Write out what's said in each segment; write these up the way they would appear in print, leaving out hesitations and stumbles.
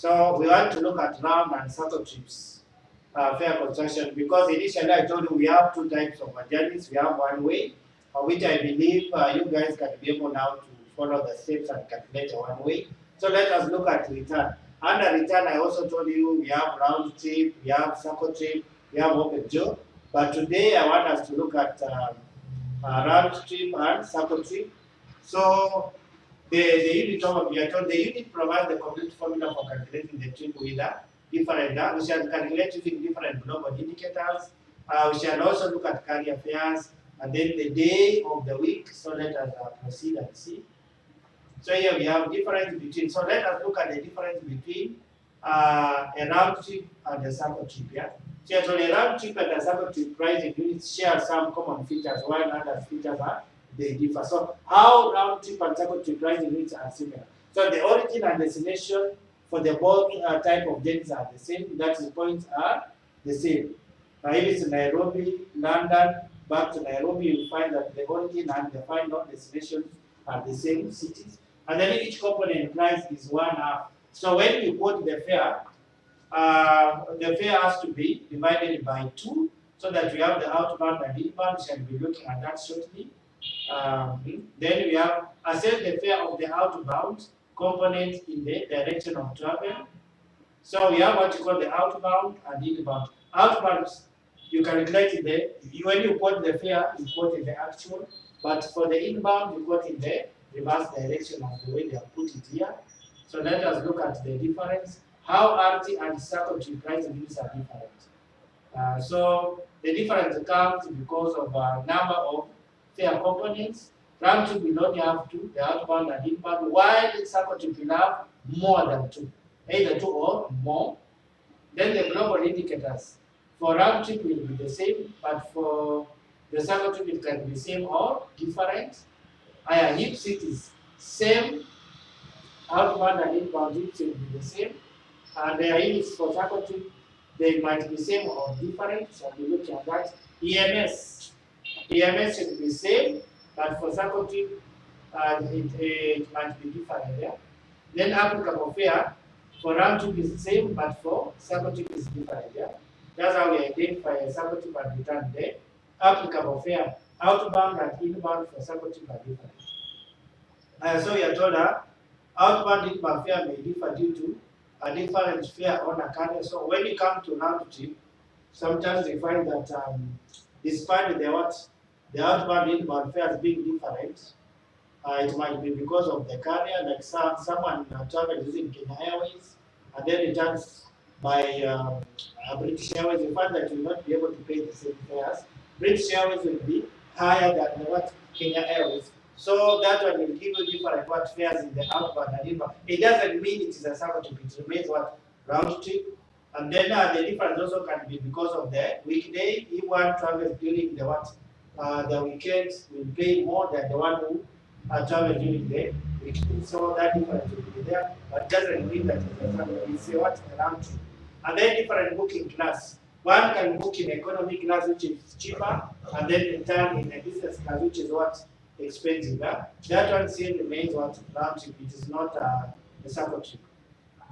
So we want to look at round and circle trips fare construction because initially I told you we have two types of journeys. We have one way, which I believe you guys can be able now to follow the steps and calculate a one way. So let us look at return. Under return, I also told you we have round trip, we have circle trip, we have open job. But today I want us to look at round trip and circle trip. So the unit of we are told the unit provides the complete formula for calculating the trip with different. We shall calculate using different global indicators. We shall also look at carrier fares and then the day of the week. So let us proceed and see. So here we have difference between. So let us look at the difference between a round trip and a circle trip. Yeah. So a round trip and a circle trip pricing units share some common features, while other features are they differ. So how round trip and circle trip pricing units are similar. So the origin and destination for the both type of journeys are the same. That is, points are the same. If it's Nairobi, London, back to Nairobi, you find that the origin and the final destination are the same cities. And then each component price is 1/2. So when you quote the fare has to be divided by 2 so that we have the outbound and inbound. We shall be looking at that shortly. Then we have assess the fare of the outbound component in the direction of travel. So we have what you call the outbound and inbound. Outbound, you calculate when you quote the fare, you quote in the actual, but for the inbound, you quote in the reverse direction of the way they have put it here. So let us look at the difference. How RT and circle trip pricing units are different. So the difference comes because of number of fare components. Round trip will only have 2, the outbound and inbound, while circle trip will have more than 2, either 2 or more. Then the global indicators for round trip will be the same, but for the circle trip it can be same or different. Hip cities, same, outbound and inbound trips will be the same. And their units for circle trip, they might be same or different, so we look at that. EMS should be same, but for circle trip, it might be different there. Then applicable fare for round trip is the same, but for circle trip is different there. That's how we identify a circle trip and return there. Applicable fare, outbound and inbound for circle trip are different. So we are told that outbound inbound fare may differ due to a different fare on a carrier. So when you come to round trip, sometimes you find that despite the outbound inbound fares being different, it might be because of the carrier, like someone traveled using Kenya Airways and then returns by British Airways. You find that you will not be able to pay the same fares. British Airways will be higher than Kenya Airways. So that one will give you different fares in the outbound and inbound. It doesn't mean it is a circle trip, it remains round trip. And then the difference also can be because of the weekday. If one travels during the weekends will pay more than the one who travel during the weekday. So that difference will be there, but doesn't mean that it's a round trip. And then different booking class. One can book in economy class, which is cheaper, and then return in a business class, which is expensive. That one still remains round trip. It is not a circle trip.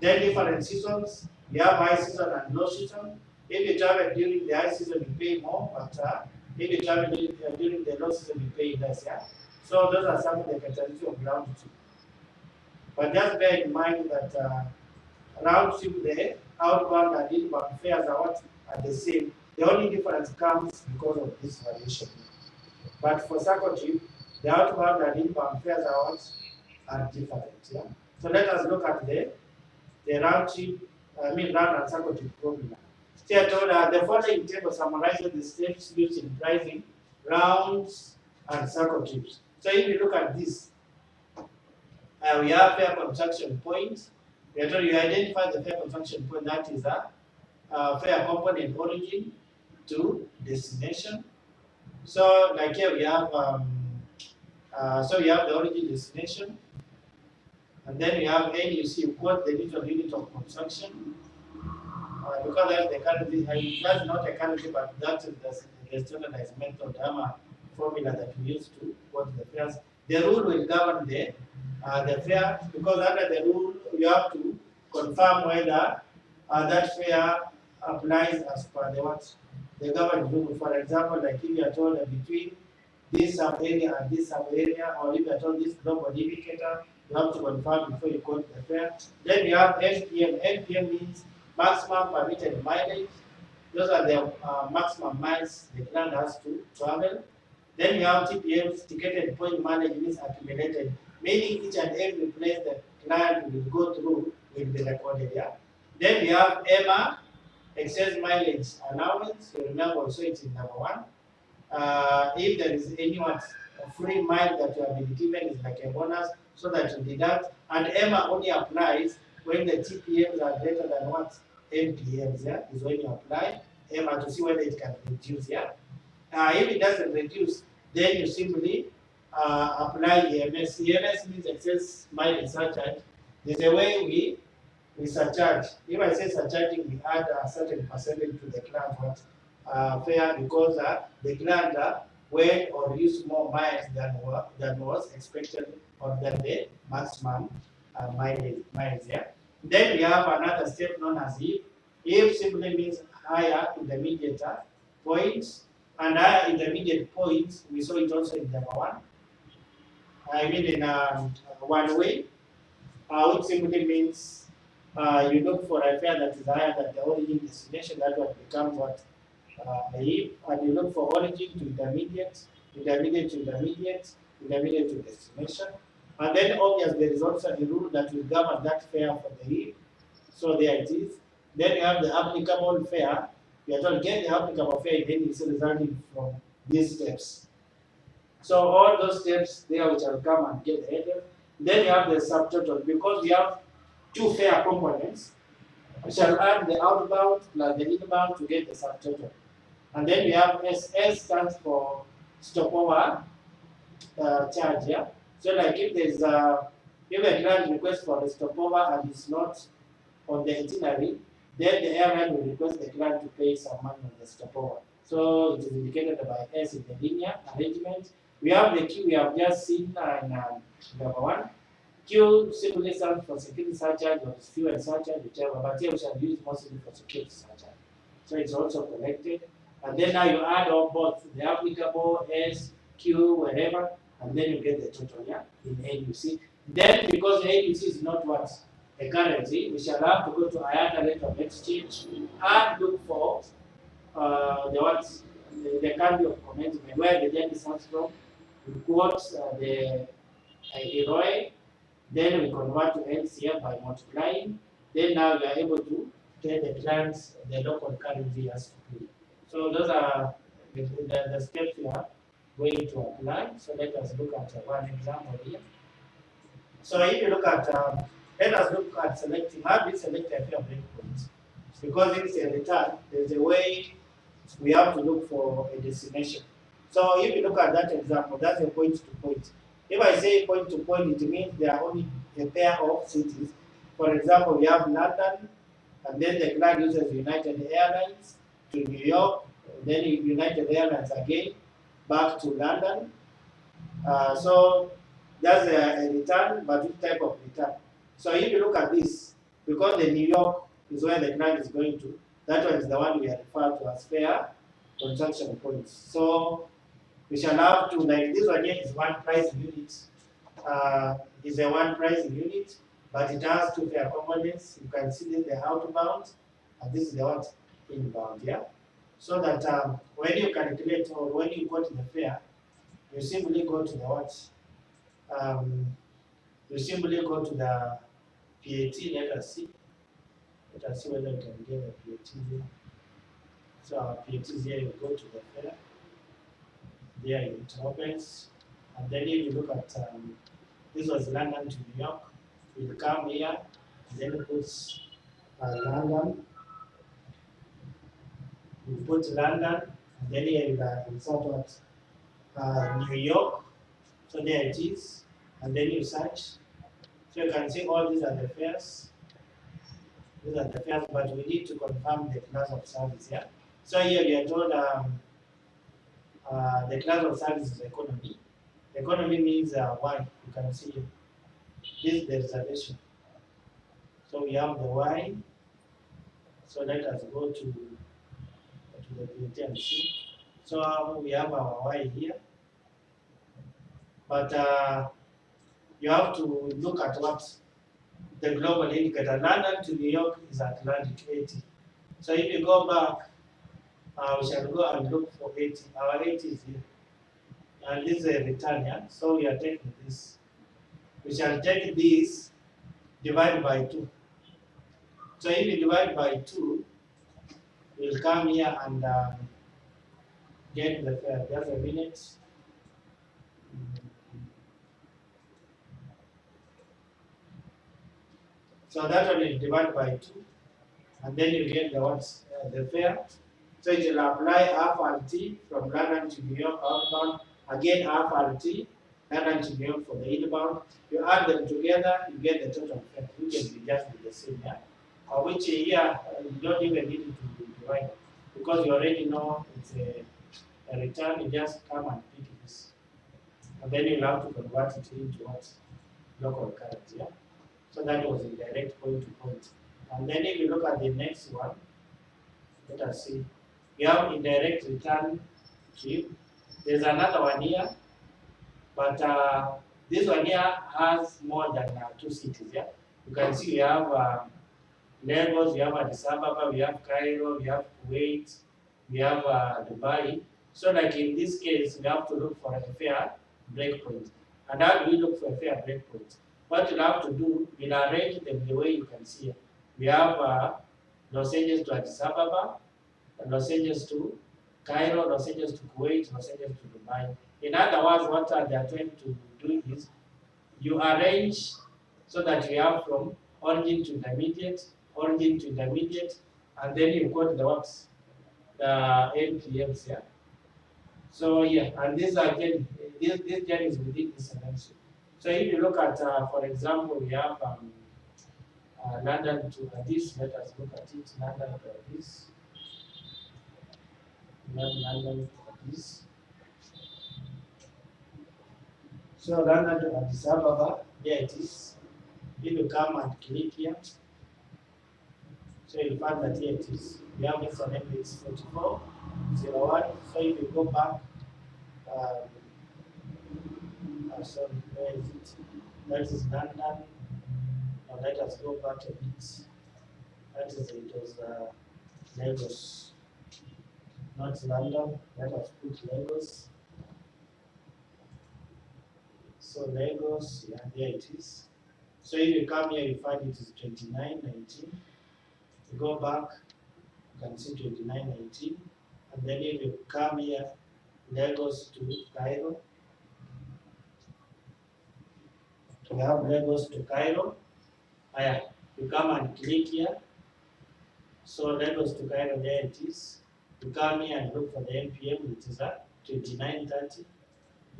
Then different seasons. We have high season and low season. If you travel during the high season, you pay more, but if you travel during the low season, you pay less. Yeah. So those are some of the characteristics of round trip. But just bear in mind that round trip, the outbound and inbound fares are the same. The only difference comes because of this variation. But for circle trip, the outbound and inbound fares are different. Yeah. So let us look at the round trip, round and circle trip formula. Here told the following table summarizes the steps used in pricing rounds and circle trips. So if you look at this, we have fare construction point. We are told you identify the fare construction point, that is a fare component origin to destination. So like here we have so you have the origin destination, and then you have NUC, you quote the literal unit of construction. Because that's the currency, that's not a currency, but that is the standardized method formula that we use to quote the fares. The rule will govern the fare, because under the rule you have to confirm whether that fare applies as per the what the government rule. For example, like if you are told that between this sub area and this sub area, or if you are told this global indicator, you have to confirm before you go to the fare. Then you have NPM. NPM means maximum permitted mileage. Those are the maximum miles the client has to travel. Then you have TPMs, ticketed point mileage means accumulated, meaning each and every place the client will go through will be recorded here. Then we have EMA, excess mileage allowance. You remember also it's in number one. If there is anyone free mile that you have been given is like a bonus, so that you deduct. And EMA only applies when the TPMs are greater than what NPMs. Yeah, is when you apply EMA to see whether it can reduce. Yeah. If it doesn't reduce, then you simply apply EMS. EMS means excess mileage surcharge. There's a way we surcharge. If I say surcharging, we add a certain percentage to the client fare because the client went or used more miles than was expected or than the maximum miles. Yeah. Then we have another step known as if. If simply means higher intermediate points, and higher intermediate points, we saw it also in number one. I mean in one way, which simply means you look for a fare that is higher than the origin destination. That what becomes what if, and you look for origin to intermediate, intermediate to intermediate, intermediate to destination. And then obviously there is also a rule that will govern that fare for the if. So there it is. Then you have the applicable fare. You are told get the applicable fare in any resulting from these steps. So all those steps there which will come and get the header. Then you have the subtotal because we have two fare components. We shall add the outbound plus the inbound to get the subtotal. And then we have S stands for stopover charge. Yeah. So like if there's if a client requests for the stopover and it's not on the itinerary, then the airline will request the client to pay some money on the stopover. So it is indicated by S in the linear arrangement. We have the Q we have just seen in number one. Q simply stands for security surcharge or fuel surcharge, whichever, but here we shall use mostly for security surcharge. So it's also collected. And then now you add up both the applicable S, Q, wherever, and then you get the total, yeah, in AUC. Then because AUC is not what a currency, we shall have to go to IATA rate of exchange and look for the country of commencement, where the yen comes from. We quote the ROI, then we convert to LCF by multiplying. Then now we are able to tell the clients the local currency as to pay. So those are the steps we are going to apply. So let us look at one example here. So if you look at, let us look at selecting, how do we select a fair breakpoint? Because it's a return, there's a way we have to look for a destination. So if you look at that example, that's a point to point. If I say point to point, it means there are only a pair of cities. For example, we have London, and then the client uses United Airlines to New York, then United Airlines again back to London. So that's a return, but which type of return? So if you look at this, because the New York is where the client is going to, that one is the one we are referred to as fare transaction points. So we shall have to, like this one here is one price unit, is a one price unit, but it has two fare components. You can see this the outbound, and this is the what inbound, yeah. So that when you calculate or when you go to the fare, you simply go to the what? You simply go to the PAT. Let us see. Let us see whether we can get the PAT here. So our PAT is here. You go to the fare. There it opens, and then if you look at this was London to New York, we'll come here, and then put London. We put London, and then here you insert what New York. So there it is, and then you search. So you can see all these are the fares. These are the fares, but we need to confirm the class of service here. So here we are told the class of service is economy. Economy means why? You can see this is the reservation. So we have the y. So let us go to the PhD and see. So we have our y here. But you have to look at what the global indicator. London to New York is Atlantic 80. So if you go back, we shall go and look for 80. Our 80 is here. And this is a return, yeah? So we are taking this. We shall take this, divide by 2. So if you divide by 2, we'll come here and get the fare. Just a minute. So that one is divided by 2. And then you get the fare. So it will apply RT from London to New York outbound. Again, RT, London to New York for the inbound. You add them together, you get the total fare, which can be just the same. Yeah? Which here, you don't even need to divide because you already know it's a return. You just come and pick this. And then you'll have to convert it into what? Local currency. Yeah? So that was indirect point to point. And then if you look at the next one, let us see. We have indirect return trip. There's another one here, but this one here has more than 2 cities. Yeah, you can see we have Lagos, we have Addis Ababa, we have Cairo, we have Kuwait, we have Dubai. So, like in this case, we have to look for a fair breakpoint. And how do we look for a fair breakpoint? What you'll have to do, we'll arrange them the way you can see here. We have Los Angeles to Addis Ababa, Los Angeles to Cairo, Los Angeles to Kuwait, Los Angeles to Dubai. In other words, what they are trying to do is you arrange so that you have from origin to intermediate, and then you go to the works, the NPMs here. So yeah, and this again, this journey is within this dimension. So if you look at, for example, we have London to Addis. Let us look at it. London to Addis. London to Addis. So London to Addis Ababa. There it is. If you come and click here, so you'll find that here it is. We have this one, it's 4401. So if you go back, sorry, where is it? That is London. Now let us go back a bit. That is, it was Lagos, not London. Let us put Lagos. So Lagos, yeah, there it is. So if you come here, you find it is 2919. You go back, you can see 2919. And then if you come here, Lagos to Cairo. We have Lagos to Cairo. You come and click here. So Lagos to Cairo, there it is. You come here and look for the NPM, which is at 2930.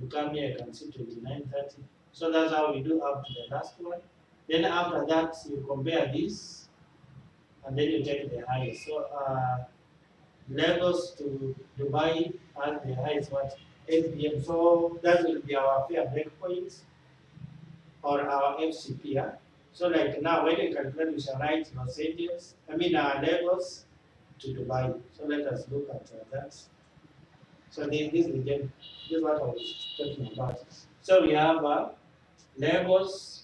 You come here, you can see 2930. So that's how we do up to the last one. Then after that, you compare this, and then you take the highest. So Lagos to Dubai has the highest what? 8 p.m. So that will be our fair breakpoint or our FCP. Yeah? So like now, when you calculate, we shall write Lagos to Dubai. So let us look at that. So this is what I was talking about. So we have Lagos,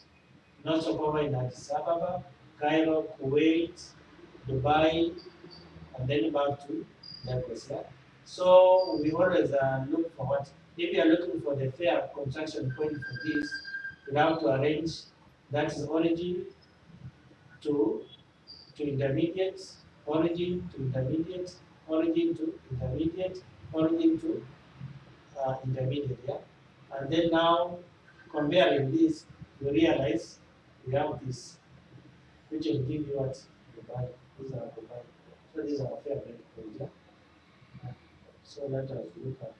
not so far in Addis Ababa, Cairo, Kuwait, Dubai, and then back to Lagos. Yeah? So we always look for what? If you are looking for the fair contraction point for this, you have to arrange that is origin to intermediate, origin to intermediate, origin to intermediate, origin to intermediate. Yeah? And then now, comparing this, you realize we have this, which will give you what? Dubai. These are Dubai. So these are fair breakpoints. Yeah? So let us look at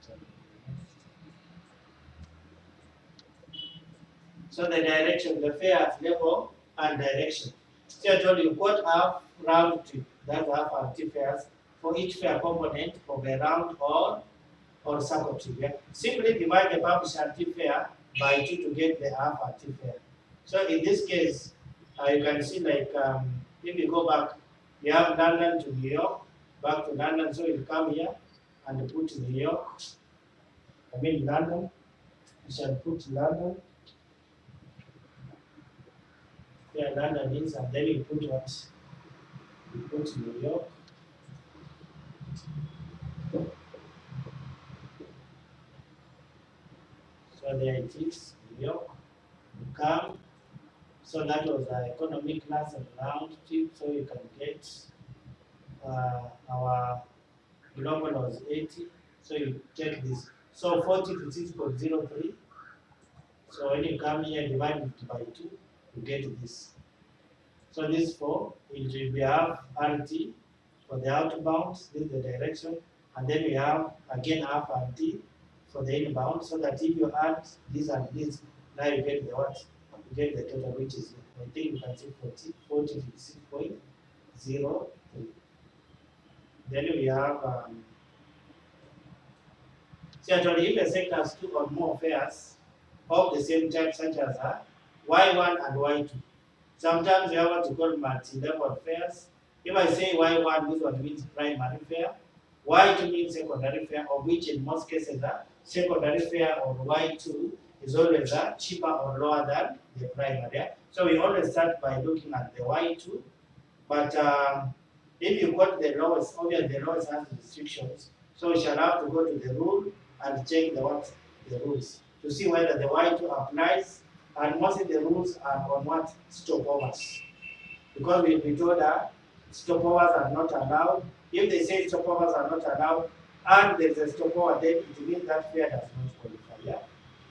so the direction, the fair level and direction. So I told you, what half round trip, that's half RT fares for each fair component of a round or circle trip. Yeah? Simply divide the published RT fare by 2 to get the half RT fare. So in this case, You can see like if you go back, you have London to New York, back to London, so you come here and put New York, I mean London, you shall put London, yeah, London is, and then you put what? You put New York, so there it is, New York, you come, so that was the economy class and round trip, so you can get our global was 80, so you take this. So 40 to 6.03. So when you come here, divide it by 2, you get this. So this 4, it will be half RT for the outbound, this is the direction, and then we have again half RT for the inbound, so that if you add this and this, now you get the what? You get the total, which is, I think you can see 40.03. Then we have, see actually if a sector has 2 or more fares of the same type, such as Y1 and Y2. Sometimes you have what you call multi-level fares. If I say Y1, this one means primary fare. Y2 means secondary fare, of which in most cases secondary fare of Y2 is always cheaper or lower than the primary. So we always start by looking at the Y2. But if you got the lowest, obviously the lowest has restrictions. So we shall have to go to the rule and check the rules to see whether the Y2 applies, and mostly the rules are on what? Stopovers. Because we told that stopovers are not allowed. If they say stopovers are not allowed and there's a stopover, then it means that fare does not qualify. Yeah?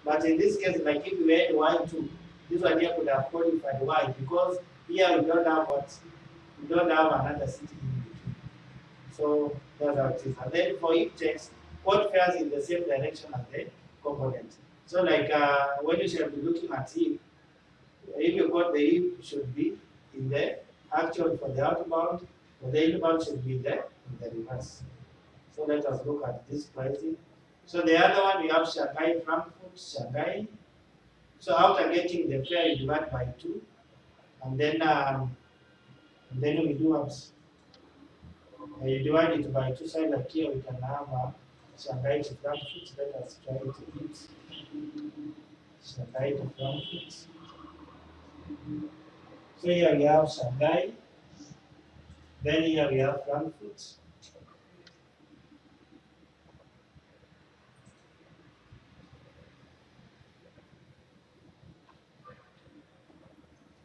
But in this case, like if we had Y2, this one here could have qualified. Why? Because here we don't have what? We don't have another city in between. So that's how it is. And then for each text, what fares in the same direction as the component. So like when you shall be looking at it, if you got the if should be in the actual for the outbound, for the inbound should be there in the reverse. So let us look at this pricing. So the other one we have Shanghai, Frankfurt, Shanghai. So after getting the fare, you divide by 2, and then we do what? You divide it by 2 sides. Like here we can have Shanghai to Frankfurt. Let us try to eat Shanghai to Frankfurt. So here we have Shanghai, then here we have Frankfurt.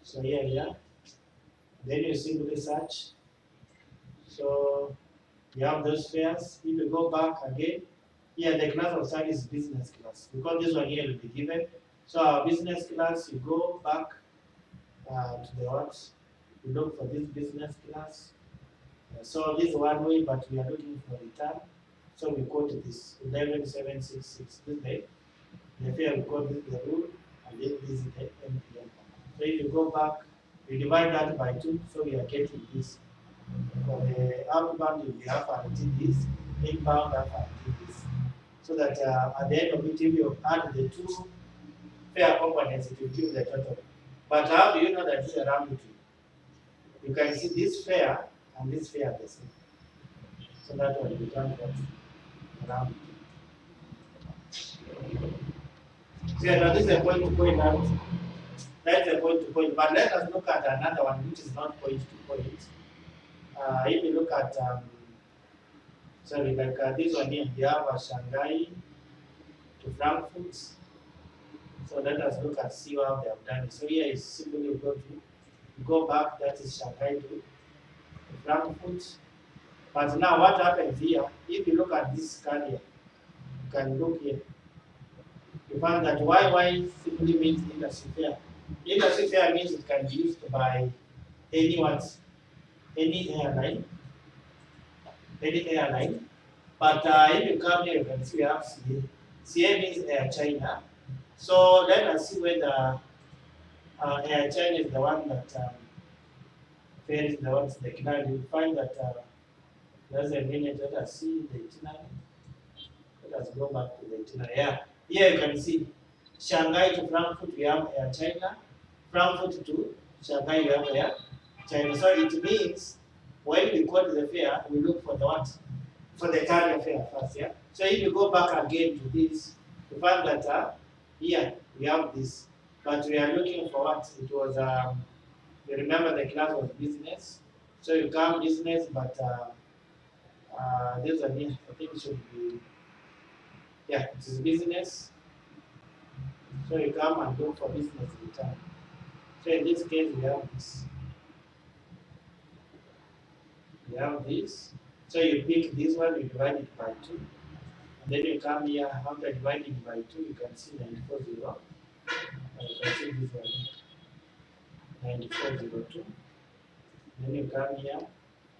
So here, then you simply search. So you have those fares. If you go back again, here the class of service is business class, because this one here will be given. So our business class, you go back to the what? You look for this business class. So this is one way, but we are looking for return. So we quote this 11766. This day, the fare we quote this the rule, and then this is the MPM. So if you go back, we divide that by 2, so we are getting this. For the outbound, you have this, inbound, this. So that at the end of it, if you add the 2 fare components, it will give the total. But how do you know that this is a round trip? You can see this fare and this fare are the same. So that will become round trip. So now this is a point to point out. That's a point to point. But let us look at another one which is not point to point. If you look at, sorry, like this one here, we have Shanghai to Frankfurt. So let us look at see how they have done it. So here is simply go back, that is Shanghai to Frankfurt. But now what happens here, if you look at this carrier, you can look here. You find that YY simply means industry fare. Industry fare means it can be used by any airline. But if you come here, you can see we have CA. CA means Air China. So let us see whether Air China is the one that fares the ones the itinerary. You find that there's a minute. Let us see the itinerary. Let us go back to the itinerary. Yeah. Here you can see Shanghai to Frankfurt, we have Air China. Frankfurt to Shanghai you have here, China. So it means when we quote the fair, we look for the what? For the carrier fair first, yeah? So if you go back again to this, you find that here we have this, but we are looking for what? It was, you remember the class was business. So you come business, but there's a name, I think it should be, yeah, it is business. So you come and look for business return. So in this case, we have this. We have this. So you pick this one, you divide it by 2. And then you come here, after dividing by 2, you can see 9402. You can see this one, 9402. Then you come here,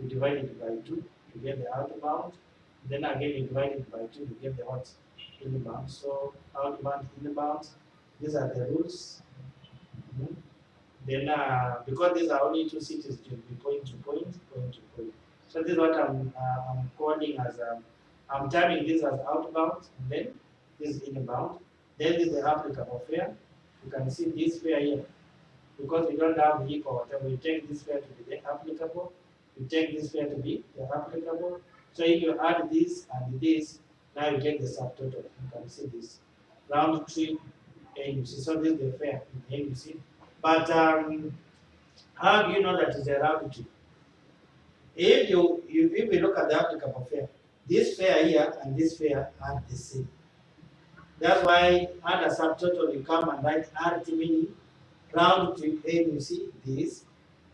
you divide it by 2 to get the outbound. Then again, you divide it by 2 to get the what? Inbound. So outbound, inbound, these are the rules. Mhm. Then, because these are only 2 cities, it will be point to point, point to point. So this is what I'm calling as, I'm terming this as outbound, and then this is inbound. Then this is the applicable fare. You can see this fare here. Because we don't have vehicle or whatever, we take this fare to be the applicable. We take this fare to be the applicable. So if you add this and this, now you get the subtotal. You can see this. Round trip AUC. So this is the fare in AUC. But how do you know that it's a round trip? If we look at the applicable fare, this fare here and this fare are the same. That's why under subtotal you come and write RT meaning round trip AUC this,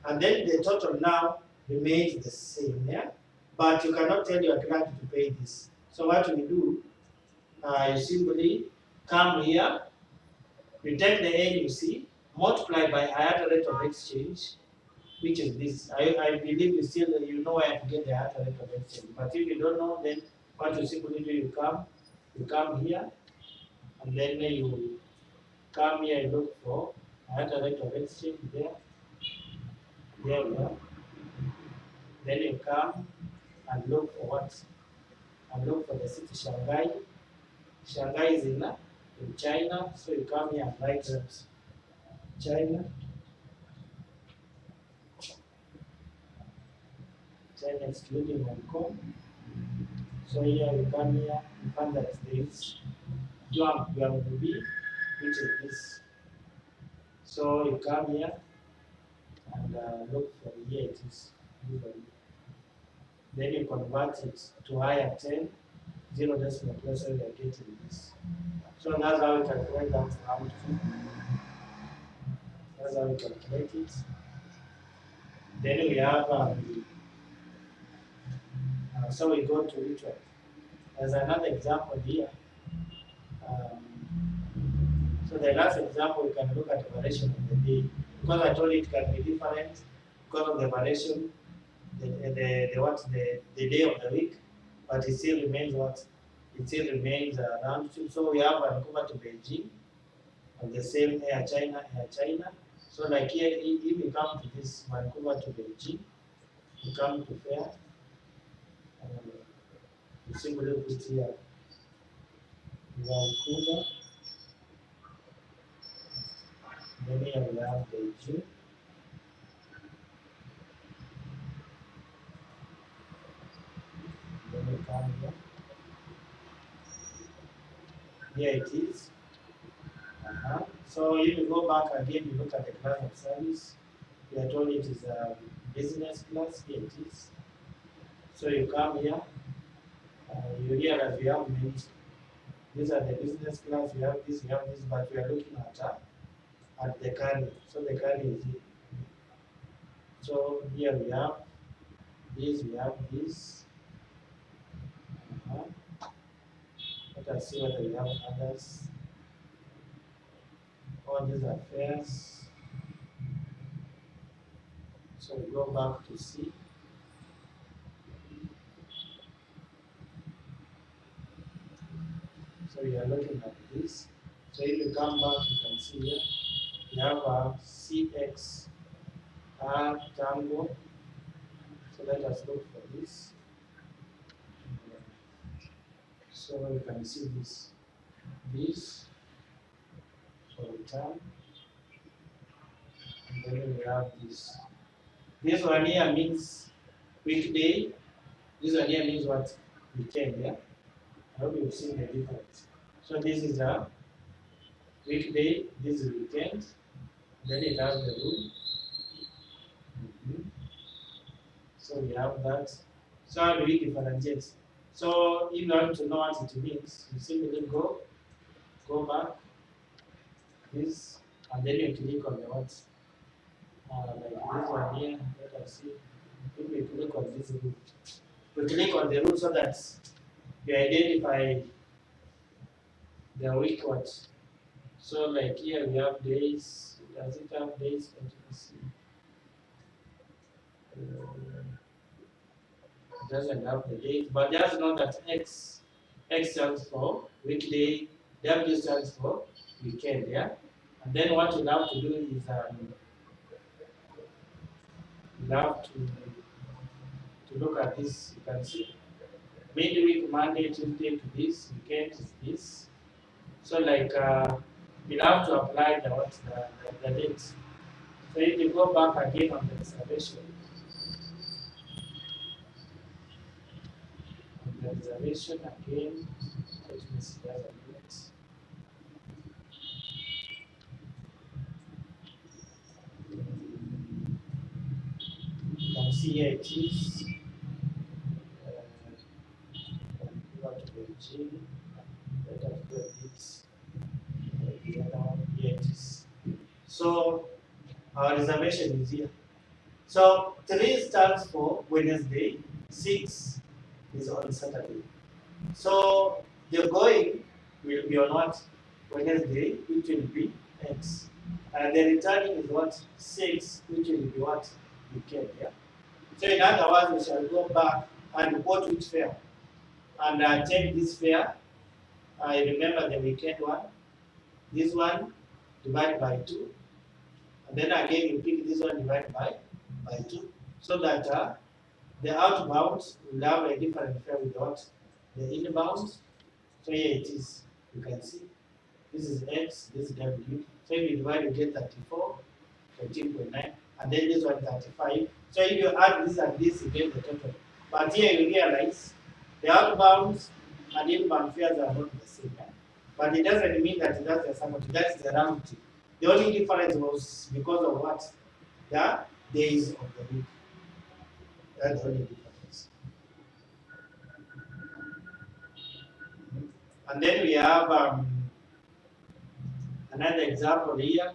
and then the total now remains the same. Yeah, but you cannot tell your client to pay this. So what we do, you simply come here, you take the AUC, multiply by IATA rate of exchange, which is this. I believe you know where to get the IATA rate of exchange. But if you don't know, then what you simply do, you come here, and then you come here and look for IATA rate of exchange there. There we are. Then you come and look for what? And look for the city Shanghai. Shanghai is in China, so you come here and write that China. China excluding Hong Kong. So here you come here, you find that there is Guangzhou, which is this. So you come here and look for here it is. Then you convert it to higher 10, 0 decimal place, so you are getting this. So that's how we calculate that round trip. That's how we calculate it. Then we have, so we go to which one? There's another example here. So the last example, we can look at the variation of the day. Because I told you it can be different because of the variation, the day of the week, but it still remains what? It still remains round trip. So we have Vancouver to Beijing, and the same Air China. So like here, if you come to this Vancouver to Beijing, you come to fare, you simply put here Vancouver, then here we have Beijing. Then you come here. Here it is. So if you go back again, you look at the class of service. We are told it is a business class. Here it is. So you come here. You realize we have many. These are the business class. We have this, but we are looking at the carrier. So the carrier is here. So here we have this. We have this. Let us see whether we have others. All these are fares. So we go back to see. So we are looking at this. So if you come back, you can see here, we have a CX Tango. So let us look for this. So you can see this for return. And then we have this. This one here means weekday. This one here means what? Weekend, yeah? I hope you've seen the difference. So this is a weekday, this is weekend, then it has the rule. So we have that. So how do we differentiate? So if you want to know what it means, you simply go back, this, and then you click on the what? Like this one here, let us see. If we click on this rule, we click on the rule so that you identify the week what. So like here we have days. Does it have days? Let me see. It doesn't have the date, but just know that X stands for weekday, W stands for weekend, yeah? And then what you have to do is you have to look at this. You can see midweek, Monday, Tuesday to this, weekend is this. So like you have to apply the date. So if you go back again on the reservation, again, let me see that again. You can see here it is. Go to the gym. Let us do this. The other one here it is. So our reservation is here. So 3 stands for Wednesday, 6 is on Saturday. So the going will be on what? Wednesday, which will be X. And the returning is what? 6, which will be what? Weekend, yeah? So in other words, we shall go back and report which fare. And take this fare. I remember the weekend one. This one divided by 2. And then again you pick this one divided by 2. So that the outbound will have a different fare with what? The inbound. So here it is. You can see. This is X, this is W. So if you divide, you get 34, 13.9. And then this one 35. So if you add this and this, you get the total. But here you realize the outbound and inbound fares are not the same. Yeah? But it doesn't mean that that's the sum of that's the round trip. The only difference was because of what? The days of the week. That's the only difference. And then we have another example here.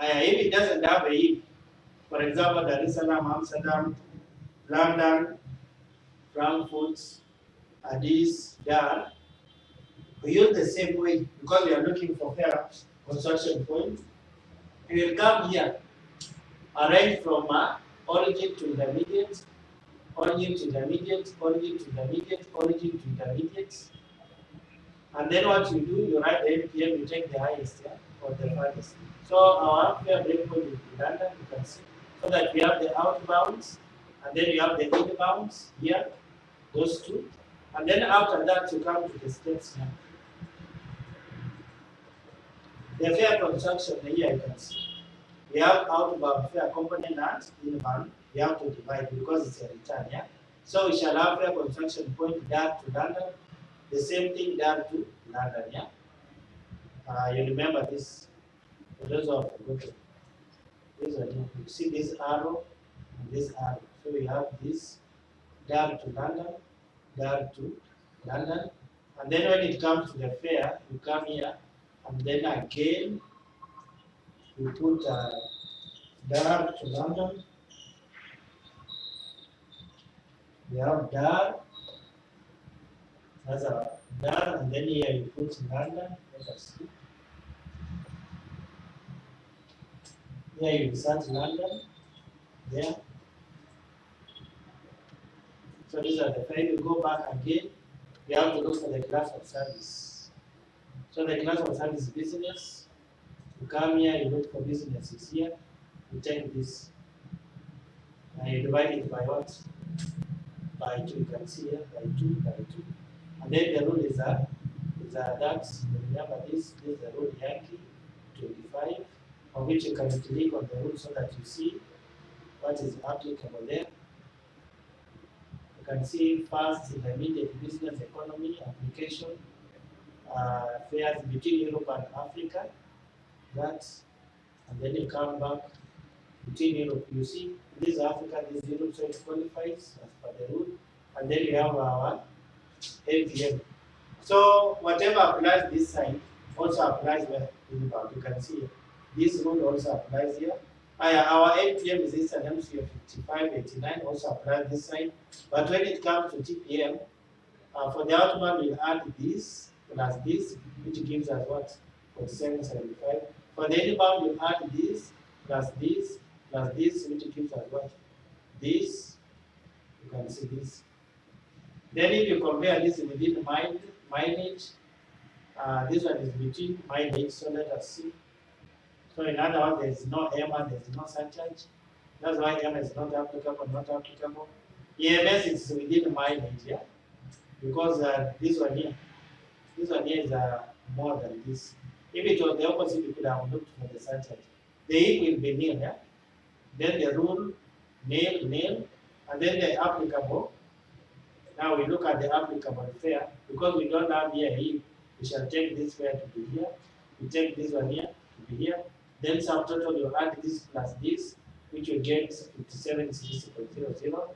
If it doesn't have a if, for example, Dar es Salaam, Amsterdam, London, Frankfurt, Addis, Dar, we use the same way because we are looking for fair construction point. We will come here, arrange from origin to intermediate, origin to intermediate, origin to intermediate, origin to intermediate. And then what you do, you write the NPM, you take the highest, yeah, or the farthest. So our fair breakpoint will be London, you can see. So that we have the outbounds, and then you have the inbounds here, those two. And then after that, you come to the states now. The fare construction here, you can see. We have outbound fare component and inbound. We have to divide because it's a return, yeah. So we shall have fare construction point Dar to London. The same thing Dar to London, yeah. You remember this. For those who have forgotten. This one, you see this arrow and this arrow. So we have this Dar to London, Dar to London. And then when it comes to the fare, you come here and then again we put Dar to London. We have Dar. That's a Dar, and then here you put London. Let us see. Here you insert London. There. So these are the 5. You go back again. You have to look for the class of service. So the class of service is business. You come here, you look for businesses here. You take this. And you divide it by what? By 2. You can see here, by 2, by 2. And then the rule is that, remember this is the rule Yankee 25. on which you can click on the rule so that you see what is applicable there. You can see first intermediate business economy application, fairs between Europe and Africa. That, and then you come back between Europe. You see, this is Africa, this is Europe, so it qualifies as per the rule. And then we have our ATM. So whatever applies this side also applies where inbound. You can see this rule also applies here. Our ATM is this and MCF 5589 also applies this side. But when it comes to TPM, for the outbound we'll add this plus this, which gives us what? 4775. For the inbound we'll add this plus this plus this, which gives us what? This. You can see this. Then if you compare this within mileage, this one is between mileage, so let us see. So in other words, there is no EMA, there is no surcharge. That's why EMA is not applicable. EMS is within mileage, yeah? Because this one here is more than this. If it was the opposite, you could have looked for the surcharge. The E will be nil, yeah? Then the rule, nil, and then the applicable. Now we look at the applicable fare. Because we don't have here E, we shall take this fare to be here. We take this one here to be here. Then subtotal, you add this plus this, which will get 57.00,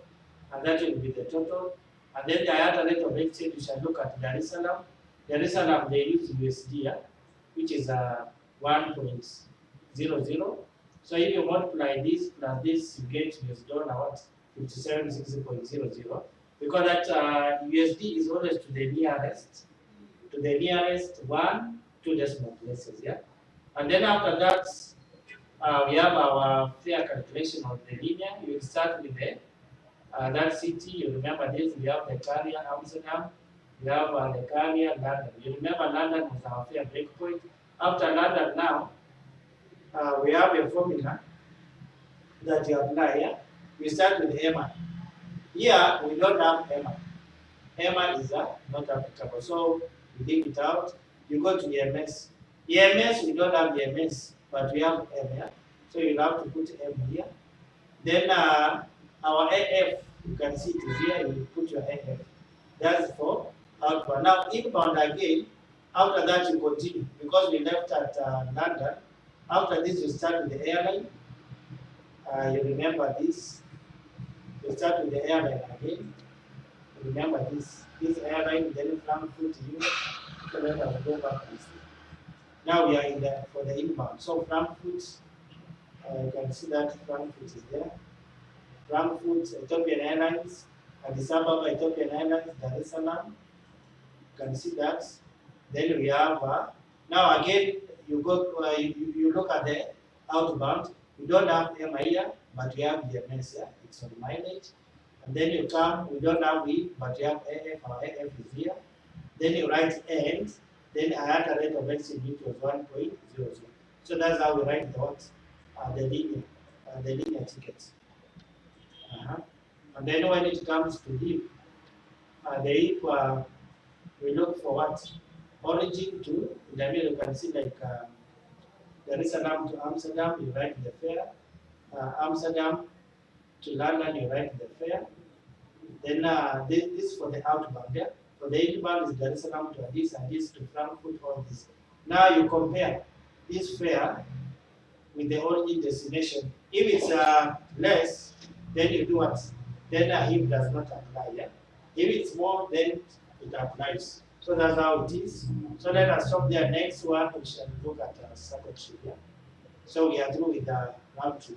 and that will be the total. And then the other rate of exchange, we shall look at Dar es Salaam. Dar es Salaam, they use USD, yeah, which is 1.00. So if you multiply this plus this, you get US dollar what? 57.60.00. Because that USD is always to the nearest 1, 2 decimal places, yeah. And then after that, we have our fare calculation of the linear. You will start with the that city. You remember this. We have the carrier Amsterdam. We have the carrier London. You remember London was our fare breakpoint. After London now, we have a formula that you apply here. We start with EMA. Here we don't have EMA. EMA is not applicable, so we leave it out. You go to EMS. EMS, we don't have EMS, but we have M here. So you have to put M here. Then our AF, you can see it is here, you put your AF. That's for outbound. Now inbound again, after that you continue. Because we left at London, after this you start with the airline. You remember this. You start with the airline again. You remember this airline, then Frankfurt, so let us go back and see. Now we are for the inbound. So Frankfurt, you can see that Frankfurt is there. Frankfurt, Ethiopian Airlines, Addis Ababa, Ethiopian Airlines, Dar es Salaam. You can see that. Then we have, now again, you go, you look at the outbound. We don't have EMA here, but we have EMS here. It's on mileage. And then you come, we don't have E, but we have AF, our AF is here. Then you write end. Then I had a rate of exchange which was 1.00. So that's how we write the what? The linear tickets. And then when it comes to leave, we look for what? Origin to, in the middle you can see like Dar es Salaam to Amsterdam, you write the fare. Amsterdam to London, you write the fare. Then this is for the outbound, yeah? For the inbound is Dar es Salaam to Addis, Addis to Frankfurt, all this. Now you compare this fare with the origin destination. If it's less, then you do what? Then if does not apply, yeah? If it's more, then it applies. So that's how it is. So let us stop there. Next one, we shall look at circuitry, yeah? So we are through with round 2.